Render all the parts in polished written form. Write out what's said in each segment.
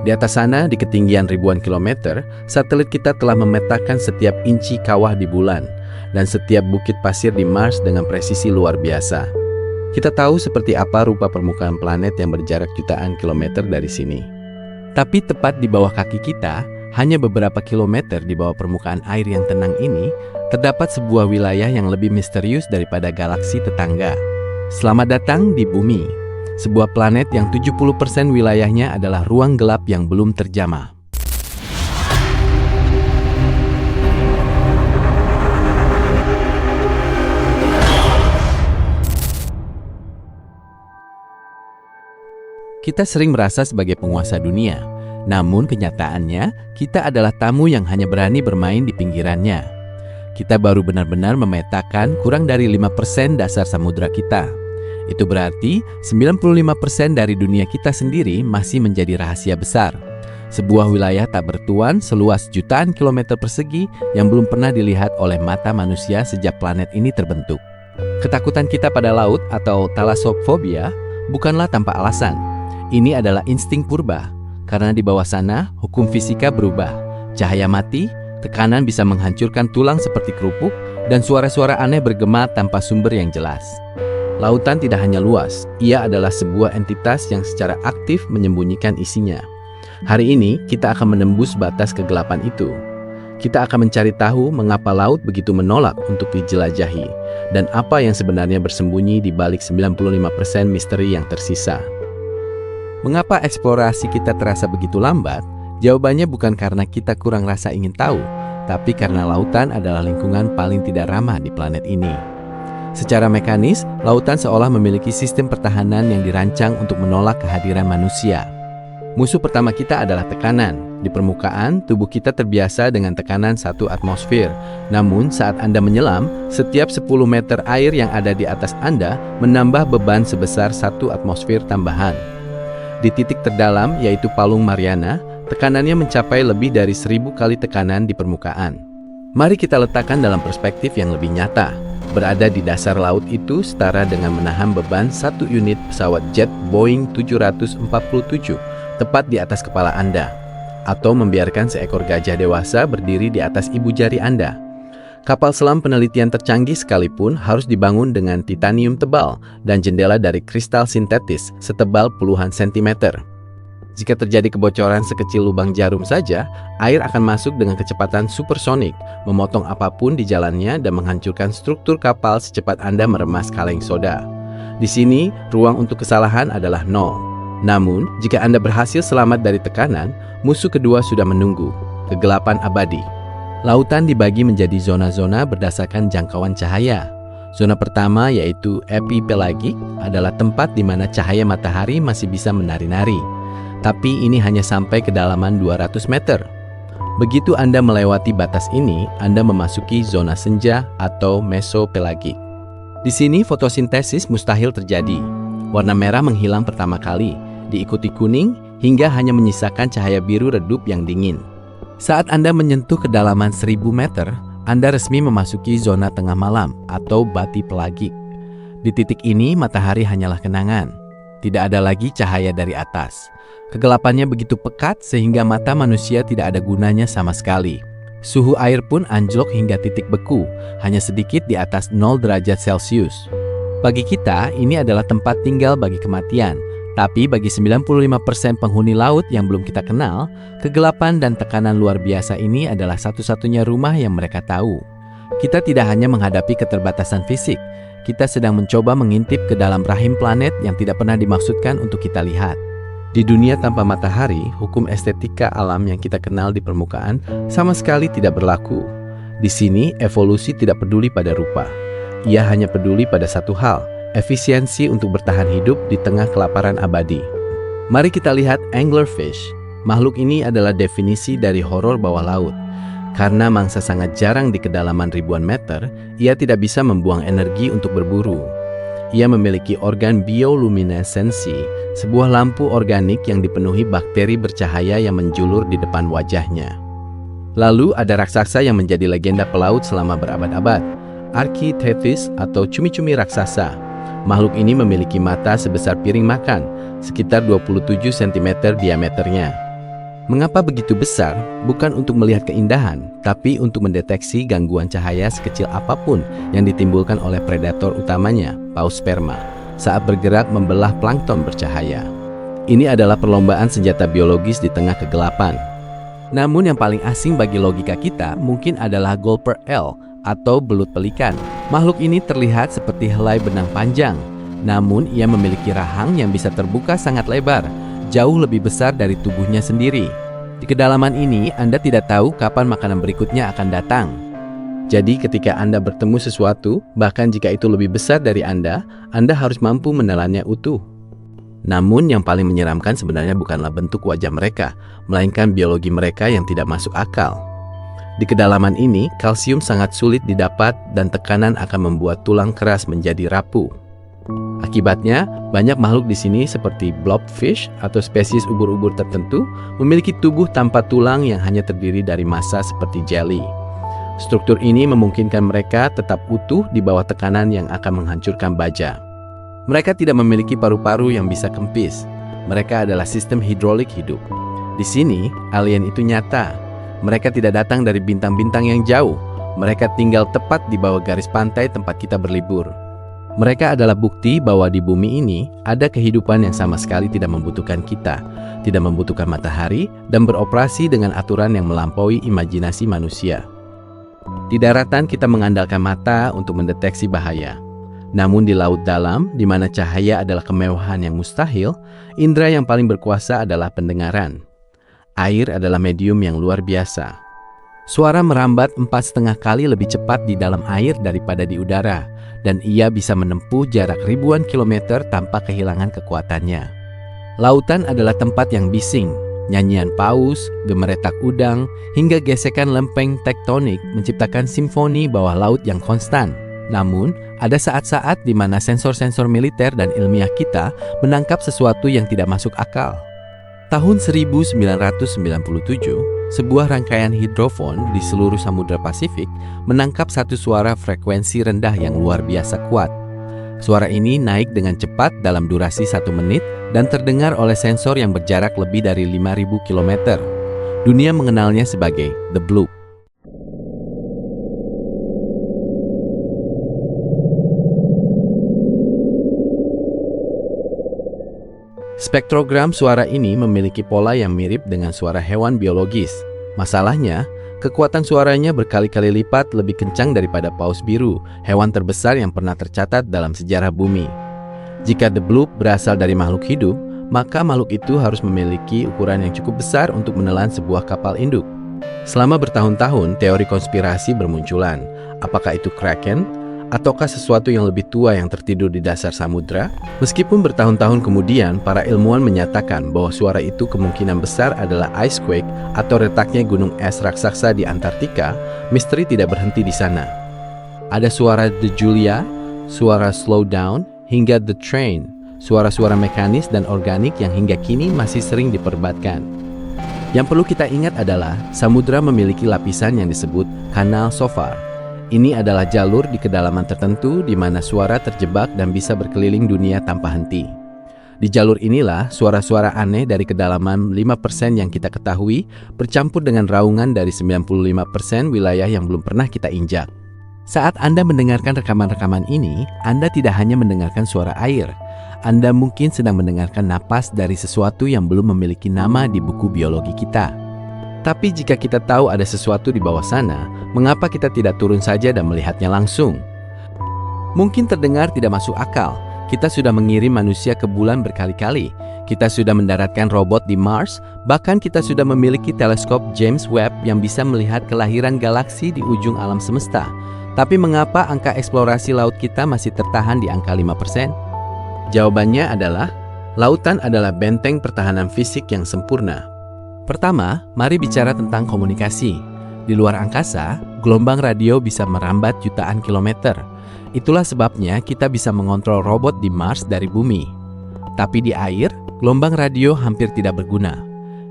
Di atas sana, di ketinggian ribuan kilometer, satelit kita telah memetakan setiap inci kawah di bulan dan setiap bukit pasir di Mars dengan presisi luar biasa. Kita tahu seperti apa rupa permukaan planet yang berjarak jutaan kilometer dari sini. Tapi tepat di bawah kaki kita, hanya beberapa kilometer di bawah permukaan air yang tenang ini, terdapat sebuah wilayah yang lebih misterius daripada galaksi tetangga. Selamat datang di Bumi, sebuah planet yang 70% wilayahnya adalah ruang gelap yang belum terjamah. Kita sering merasa sebagai penguasa dunia, namun kenyataannya kita adalah tamu yang hanya berani bermain di pinggirannya. Kita baru benar-benar memetakan kurang dari 5% dasar samudra kita. Itu berarti 95% dari dunia kita sendiri masih menjadi rahasia besar. Sebuah wilayah tak bertuan seluas jutaan kilometer persegi yang belum pernah dilihat oleh mata manusia sejak planet ini terbentuk. Ketakutan kita pada laut atau thalassofobia bukanlah tanpa alasan. Ini adalah insting purba, karena di bawah sana hukum fisika berubah. Cahaya mati, tekanan bisa menghancurkan tulang seperti kerupuk, dan suara-suara aneh bergema tanpa sumber yang jelas. Lautan tidak hanya luas, ia adalah sebuah entitas yang secara aktif menyembunyikan isinya. Hari ini, kita akan menembus batas kegelapan itu. Kita akan mencari tahu mengapa laut begitu menolak untuk dijelajahi, dan apa yang sebenarnya bersembunyi di balik 95% misteri yang tersisa. Mengapa eksplorasi kita terasa begitu lambat? Jawabannya bukan karena kita kurang rasa ingin tahu, tapi karena lautan adalah lingkungan paling tidak ramah di planet ini. Secara mekanis, lautan seolah memiliki sistem pertahanan yang dirancang untuk menolak kehadiran manusia. Musuh pertama kita adalah tekanan. Di permukaan, tubuh kita terbiasa dengan tekanan 1 atmosfer. Namun, saat Anda menyelam, setiap 10 meter air yang ada di atas Anda menambah beban sebesar 1 atmosfer tambahan. Di titik terdalam, yaitu Palung Mariana, tekanannya mencapai lebih dari 1000 kali tekanan di permukaan. Mari kita letakkan dalam perspektif yang lebih nyata. Berada di dasar laut itu setara dengan menahan beban 1 unit pesawat jet Boeing 747 tepat di atas kepala Anda, atau membiarkan seekor gajah dewasa berdiri di atas ibu jari Anda. Kapal selam penelitian tercanggih sekalipun harus dibangun dengan titanium tebal dan jendela dari kristal sintetis setebal puluhan sentimeter. Jika terjadi kebocoran sekecil lubang jarum saja, air akan masuk dengan kecepatan supersonik, memotong apapun di jalannya dan menghancurkan struktur kapal secepat Anda meremas kaleng soda. Di sini, ruang untuk kesalahan adalah 0. Namun, jika Anda berhasil selamat dari tekanan, musuh kedua sudah menunggu, kegelapan abadi. Lautan dibagi menjadi zona-zona berdasarkan jangkauan cahaya. Zona pertama, yaitu epipelagik, adalah tempat di mana cahaya matahari masih bisa menari-nari. Tapi ini hanya sampai kedalaman 200 meter. Begitu Anda melewati batas ini, Anda memasuki zona senja atau mesopelagik. Di sini fotosintesis mustahil terjadi. Warna merah menghilang pertama kali, diikuti kuning hingga hanya menyisakan cahaya biru redup yang dingin. Saat Anda menyentuh kedalaman 1000 meter, Anda resmi memasuki zona tengah malam atau batipelagik. Di titik ini, matahari hanyalah kenangan. Tidak ada lagi cahaya dari atas. Kegelapannya begitu pekat sehingga mata manusia tidak ada gunanya sama sekali. Suhu air pun anjlok hingga titik beku, hanya sedikit di atas 0 derajat Celcius. Bagi kita, ini adalah tempat tinggal bagi kematian. Tapi bagi 95% penghuni laut yang belum kita kenal, kegelapan dan tekanan luar biasa ini adalah satu-satunya rumah yang mereka tahu. Kita tidak hanya menghadapi keterbatasan fisik, kita sedang mencoba mengintip ke dalam rahim planet yang tidak pernah dimaksudkan untuk kita lihat. Di dunia tanpa matahari, hukum estetika alam yang kita kenal di permukaan sama sekali tidak berlaku. Di sini, evolusi tidak peduli pada rupa. Ia hanya peduli pada satu hal, efisiensi untuk bertahan hidup di tengah kelaparan abadi. Mari kita lihat anglerfish. Makhluk ini adalah definisi dari horor bawah laut. Karena mangsa sangat jarang di kedalaman ribuan meter, ia tidak bisa membuang energi untuk berburu. Ia memiliki organ bioluminesensi, sebuah lampu organik yang dipenuhi bakteri bercahaya yang menjulur di depan wajahnya. Lalu ada raksasa yang menjadi legenda pelaut selama berabad-abad, Architeuthis atau cumi-cumi raksasa. Makhluk ini memiliki mata sebesar piring makan, sekitar 27 cm diameternya. Mengapa begitu besar? Bukan untuk melihat keindahan, tapi untuk mendeteksi gangguan cahaya sekecil apapun yang ditimbulkan oleh predator utamanya, paus sperma, saat bergerak membelah plankton bercahaya. Ini adalah perlombaan senjata biologis di tengah kegelapan. Namun yang paling asing bagi logika kita mungkin adalah Golper L atau belut pelikan. Makhluk ini terlihat seperti helai benang panjang, namun ia memiliki rahang yang bisa terbuka sangat lebar, jauh lebih besar dari tubuhnya sendiri. Di kedalaman ini, Anda tidak tahu kapan makanan berikutnya akan datang. Jadi ketika Anda bertemu sesuatu, bahkan jika itu lebih besar dari Anda harus mampu menelannya utuh. Namun yang paling menyeramkan sebenarnya bukanlah bentuk wajah mereka, melainkan biologi mereka yang tidak masuk akal. Di kedalaman ini, kalsium sangat sulit didapat dan tekanan akan membuat tulang keras menjadi rapuh. Akibatnya, banyak makhluk di sini seperti blobfish atau spesies ubur-ubur tertentu memiliki tubuh tanpa tulang yang hanya terdiri dari massa seperti jelly. Struktur ini memungkinkan mereka tetap utuh di bawah tekanan yang akan menghancurkan baja. Mereka tidak memiliki paru-paru yang bisa kempis. Mereka adalah sistem hidrolik hidup. Di sini, alien itu nyata. Mereka tidak datang dari bintang-bintang yang jauh. Mereka tinggal tepat di bawah garis pantai tempat kita berlibur. Mereka adalah bukti bahwa di bumi ini ada kehidupan yang sama sekali tidak membutuhkan kita, tidak membutuhkan matahari, dan beroperasi dengan aturan yang melampaui imajinasi manusia. Di daratan kita mengandalkan mata untuk mendeteksi bahaya. Namun di laut dalam, di mana cahaya adalah kemewahan yang mustahil, indera yang paling berkuasa adalah pendengaran. Air adalah medium yang luar biasa. Suara merambat 4,5 kali lebih cepat di dalam air daripada di udara, dan ia bisa menempuh jarak ribuan kilometer tanpa kehilangan kekuatannya. Lautan adalah tempat yang bising. Nyanyian paus, gemeretak udang, hingga gesekan lempeng tektonik menciptakan simfoni bawah laut yang konstan. Namun, ada saat-saat di mana sensor-sensor militer dan ilmiah kita menangkap sesuatu yang tidak masuk akal. Tahun 1997, sebuah rangkaian hidrofon di seluruh Samudra Pasifik menangkap satu suara frekuensi rendah yang luar biasa kuat. Suara ini naik dengan cepat dalam durasi 1 menit dan terdengar oleh sensor yang berjarak lebih dari 5.000 km. Dunia mengenalnya sebagai The Bloop. Spektrogram suara ini memiliki pola yang mirip dengan suara hewan biologis. Masalahnya, kekuatan suaranya berkali-kali lipat lebih kencang daripada paus biru, hewan terbesar yang pernah tercatat dalam sejarah bumi. Jika The Bloop berasal dari makhluk hidup, maka makhluk itu harus memiliki ukuran yang cukup besar untuk menelan sebuah kapal induk. Selama bertahun-tahun, teori konspirasi bermunculan. Apakah itu Kraken? Ataukah sesuatu yang lebih tua yang tertidur di dasar samudra? Meskipun bertahun-tahun kemudian, para ilmuwan menyatakan bahwa suara itu kemungkinan besar adalah icequake atau retaknya gunung es raksasa di Antartika, misteri tidak berhenti di sana. Ada suara The Julia, suara Slow Down, hingga The Train, suara-suara mekanis dan organik yang hingga kini masih sering diperdebatkan. Yang perlu kita ingat adalah, samudra memiliki lapisan yang disebut kanal SOFAR. Ini adalah jalur di kedalaman tertentu di mana suara terjebak dan bisa berkeliling dunia tanpa henti. Di jalur inilah suara-suara aneh dari kedalaman 5% yang kita ketahui bercampur dengan raungan dari 95% wilayah yang belum pernah kita injak. Saat Anda mendengarkan rekaman-rekaman ini, Anda tidak hanya mendengarkan suara air. Anda mungkin sedang mendengarkan napas dari sesuatu yang belum memiliki nama di buku biologi kita. Tapi jika kita tahu ada sesuatu di bawah sana, mengapa kita tidak turun saja dan melihatnya langsung? Mungkin terdengar tidak masuk akal. Kita sudah mengirim manusia ke bulan berkali-kali. Kita sudah mendaratkan robot di Mars. Bahkan kita sudah memiliki teleskop James Webb yang bisa melihat kelahiran galaksi di ujung alam semesta. Tapi mengapa angka eksplorasi laut kita masih tertahan di angka 5%? Jawabannya adalah, lautan adalah benteng pertahanan fisik yang sempurna. Pertama, mari bicara tentang komunikasi. Di luar angkasa, gelombang radio bisa merambat jutaan kilometer. Itulah sebabnya kita bisa mengontrol robot di Mars dari bumi. Tapi di air, gelombang radio hampir tidak berguna.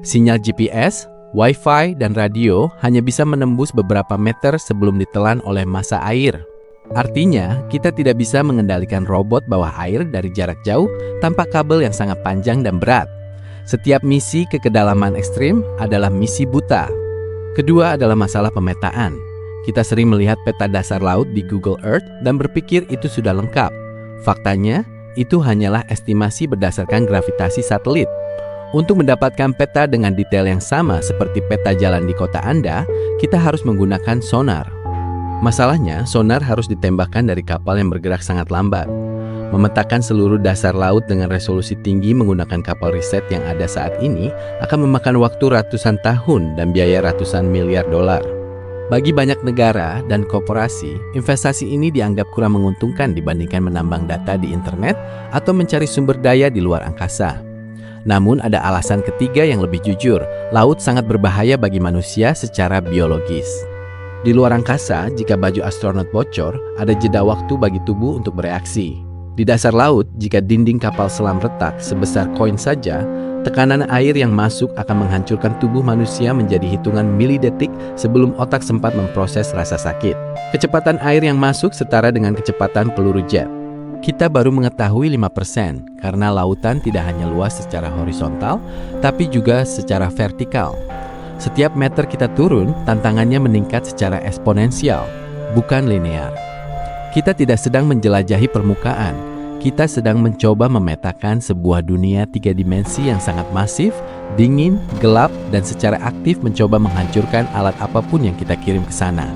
Sinyal GPS, Wi-Fi, dan radio hanya bisa menembus beberapa meter sebelum ditelan oleh massa air. Artinya, kita tidak bisa mengendalikan robot bawah air dari jarak jauh tanpa kabel yang sangat panjang dan berat. Setiap misi ke kedalaman ekstrim adalah misi buta. Kedua adalah masalah pemetaan. Kita sering melihat peta dasar laut di Google Earth dan berpikir itu sudah lengkap. Faktanya, itu hanyalah estimasi berdasarkan gravitasi satelit. Untuk mendapatkan peta dengan detail yang sama seperti peta jalan di kota Anda, kita harus menggunakan sonar. Masalahnya, sonar harus ditembakkan dari kapal yang bergerak sangat lambat. Memetakan seluruh dasar laut dengan resolusi tinggi menggunakan kapal riset yang ada saat ini akan memakan waktu ratusan tahun dan biaya ratusan miliar dolar. Bagi banyak negara dan korporasi, investasi ini dianggap kurang menguntungkan dibandingkan menambang data di internet atau mencari sumber daya di luar angkasa. Namun ada alasan ketiga yang lebih jujur, laut sangat berbahaya bagi manusia secara biologis. Di luar angkasa, jika baju astronot bocor, ada jeda waktu bagi tubuh untuk bereaksi. Di dasar laut, jika dinding kapal selam retak sebesar koin saja, tekanan air yang masuk akan menghancurkan tubuh manusia menjadi hitungan milidetik sebelum otak sempat memproses rasa sakit. Kecepatan air yang masuk setara dengan kecepatan peluru jet. Kita baru mengetahui 5% karena lautan tidak hanya luas secara horizontal, tapi juga secara vertikal. Setiap meter kita turun, tantangannya meningkat secara eksponensial, bukan linear. Kita tidak sedang menjelajahi permukaan, kita sedang mencoba memetakan sebuah dunia 3 dimensi yang sangat masif, dingin, gelap, dan secara aktif mencoba menghancurkan alat apapun yang kita kirim ke sana.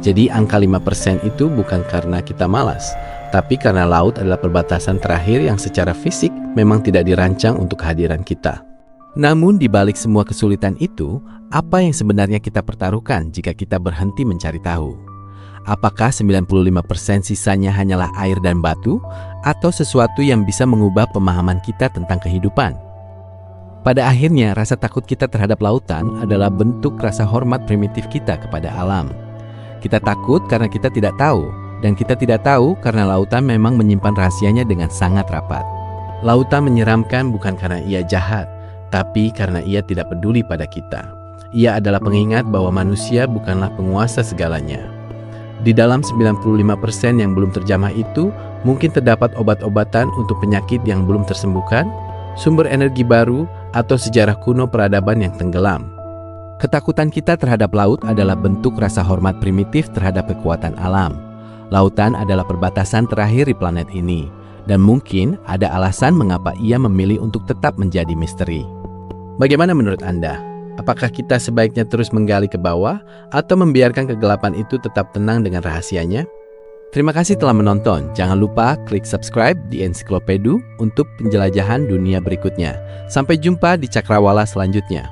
Jadi angka 5% itu bukan karena kita malas, tapi karena laut adalah perbatasan terakhir yang secara fisik memang tidak dirancang untuk kehadiran kita. Namun di balik semua kesulitan itu, apa yang sebenarnya kita pertaruhkan jika kita berhenti mencari tahu? Apakah 95% sisanya hanyalah air dan batu, atau sesuatu yang bisa mengubah pemahaman kita tentang kehidupan? Pada akhirnya, rasa takut kita terhadap lautan adalah bentuk rasa hormat primitif kita kepada alam. Kita takut karena kita tidak tahu, dan kita tidak tahu karena lautan memang menyimpan rahasianya dengan sangat rapat. Lautan menyeramkan bukan karena ia jahat, tapi karena ia tidak peduli pada kita. Ia adalah pengingat bahwa manusia bukanlah penguasa segalanya. Di dalam 95% yang belum terjamah itu, mungkin terdapat obat-obatan untuk penyakit yang belum tersembuhkan, sumber energi baru, atau sejarah kuno peradaban yang tenggelam. Ketakutan kita terhadap laut adalah bentuk rasa hormat primitif terhadap kekuatan alam. Lautan adalah perbatasan terakhir di planet ini, dan mungkin ada alasan mengapa ia memilih untuk tetap menjadi misteri. Bagaimana menurut Anda? Apakah kita sebaiknya terus menggali ke bawah atau membiarkan kegelapan itu tetap tenang dengan rahasianya? Terima kasih telah menonton. Jangan lupa klik subscribe di Ensiklopedu untuk penjelajahan dunia berikutnya. Sampai jumpa di Cakrawala selanjutnya.